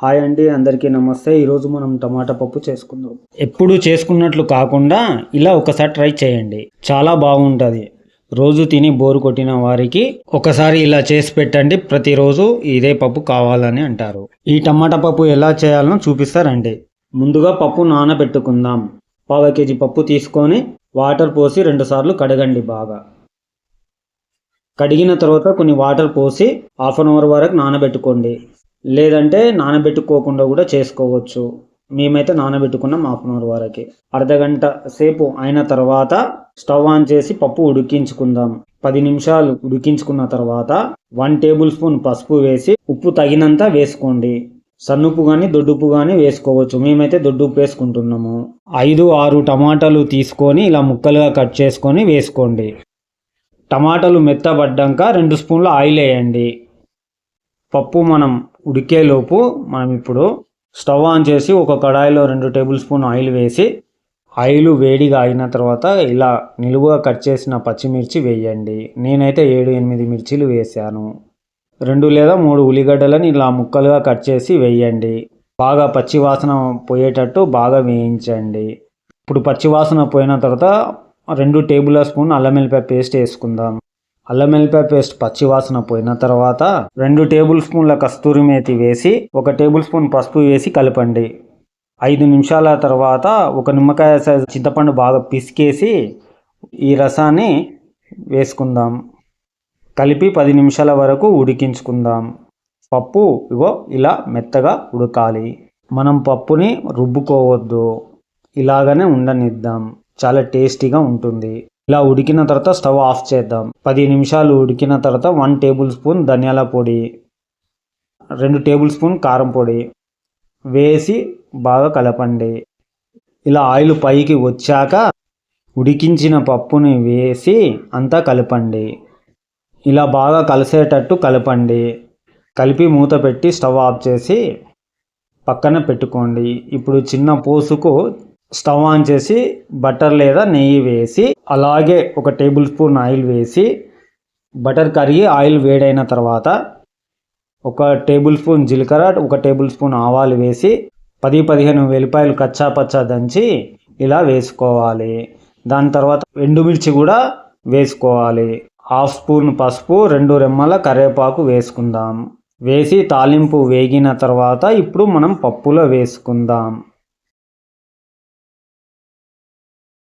Hi అండి, అందరికీ నమస్తే. ఈరోజు మనం టమాటా పప్పు చేసుకుందాం. ఎప్పుడు చేసుకున్నట్లు కాకుండా ఇలా ఒకసారి ట్రై చేయండి, చాలా బాగుంటుంది. రోజు తిని బోరు కొట్టిన వారికి ఒకసారి ఇలా చేసి పెట్టండి. ప్రతిరోజు ఇదే పప్పు కావాలని అంటారు. ఈ టమాటా పప్పు ఎలా చేయాలో చూపిస్తారండి. ముందుగా పప్పు నానబెట్టుకుందాం. పావు కేజీ పప్పు తీసుకొని వాటర్ పోసి 2 సార్లు కడగండి. బాగా కడిగిన తర్వాత కొన్ని వాటర్ పోసి హాఫ్ అన్ అవర్ వరకు నానబెట్టుకోండి. లేదంటే నానబెట్టుకోకుండా కూడా చేసుకోవచ్చు. మేమైతే నానబెట్టుకున్నాం హాఫ్ అన్ అవర్ వరకు. అర్ధగంట సేపు అయిన తర్వాత స్టవ్ ఆన్ చేసి పప్పు ఉడికించుకుందాం. 10 నిమిషాలు ఉడికించుకున్న తర్వాత 1 టేబుల్ స్పూన్ పసుపు వేసి ఉప్పు తగినంత వేసుకోండి. సన్నుప్పు కానీ దొడ్డుప్పు కానీ వేసుకోవచ్చు. మేమైతే దొడ్డుప్పు వేసుకుంటున్నాము. 5-6 టమాటాలు తీసుకొని ఇలా ముక్కలుగా కట్ చేసుకొని వేసుకోండి. టమాటాలు మెత్తబడ్డాక 2 స్పూన్ల ఆయిల్ వేయండి. పప్పు మనం ఉడికేలోపు మనం ఇప్పుడు స్టవ్ ఆన్ చేసి ఒక కడాయిలో 2 టేబుల్ స్పూన్ ఆయిల్ వేసి ఆయిల్ వేడిగా అయిన తర్వాత ఇలా నిలువుగా కట్ చేసిన పచ్చిమిర్చి వేయండి. నేనైతే 7-8 మిర్చీలు వేసాను. 2 లేదా 3 ఉల్లిగడ్డలను ఇలా ముక్కలుగా కట్ చేసి వేయండి. బాగా పచ్చివాసన పోయేటట్టు బాగా వేయించండి. ఇప్పుడు పచ్చివాసన పోయిన తర్వాత 2 టేబుల్ స్పూన్ అల్లం వెల్లిపాయ పేస్ట్ వేసుకుందాం. అల్లం వెల్లిపాయ పేస్ట్ పచ్చివాసన పోయిన తర్వాత 2 టేబుల్ స్పూన్ల కస్తూరి మేతి వేసి 1 టేబుల్ స్పూన్ పసుపు వేసి కలపండి. 5 నిమిషాల తర్వాత 1 నిమ్మకాయ సైజు చింతపండు బాగా పిసికేసి ఈ రసాన్ని వేసుకుందాం. కలిపి 10 నిమిషాల వరకు ఉడికించుకుందాం. పప్పు ఇలా మెత్తగా ఉడకాలి. మనం పప్పుని రుబ్బుకోవద్దు, ఇలాగనే ఉండనిద్దాం. చాలా టేస్టీగా ఉంటుంది. ఇలా ఉడికిన తర్వాత స్టవ్ ఆఫ్ చేద్దాం. 10 నిమిషాలు ఉడికిన తర్వాత 1 టేబుల్ స్పూన్ ధనియాల పొడి, 2 టేబుల్ స్పూన్ కారం పొడి వేసి బాగా కలపండి. ఇలా ఆయిల్ పైకి వచ్చాక ఉడికించిన పప్పుని వేసి అంతా కలపండి. ఇలా బాగా కలిసేటట్టు కలపండి. కలిపి మూత పెట్టి స్టవ్ ఆఫ్ చేసి పక్కన పెట్టుకోండి. ఇప్పుడు చిన్న పోసుకు స్టవ్ ఆన్ చేసి బటర్ లేదా నెయ్యి వేసి అలాగే 1 టేబుల్ స్పూన్ ఆయిల్ వేసి బటర్ కరిగి ఆయిల్ వేడైన తర్వాత 1 టేబుల్ స్పూన్ జీలకర్ర, 1 టేబుల్ స్పూన్ ఆవాలు వేసి 10-15 వెల్లిపాయలు కచ్చా పచ్చా దంచి ఇలా వేసుకోవాలి. దాని తర్వాత ఎండుమిర్చి కూడా వేసుకోవాలి. 1/2 స్పూన్ పసుపు, 2 రెమ్మల కరివేపాకు వేసుకుందాం. వేసి తాలింపు వేగిన తర్వాత ఇప్పుడు మనం పప్పులో వేసుకుందాం.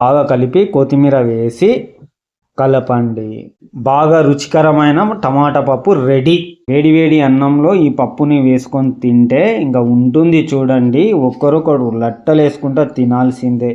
బాగా కలిపి కొత్తిమీర వేసి కలపండి. బాగా రుచికరమైన టమాటా పప్పు రెడీ. వేడివేడి అన్నంలో ఈ పప్పుని వేసుకొని తింటే ఇంకా ఉంటుంది చూడండి. ఒక్కరొకడు లట్టలేసుకుంటా తినాల్సిందే.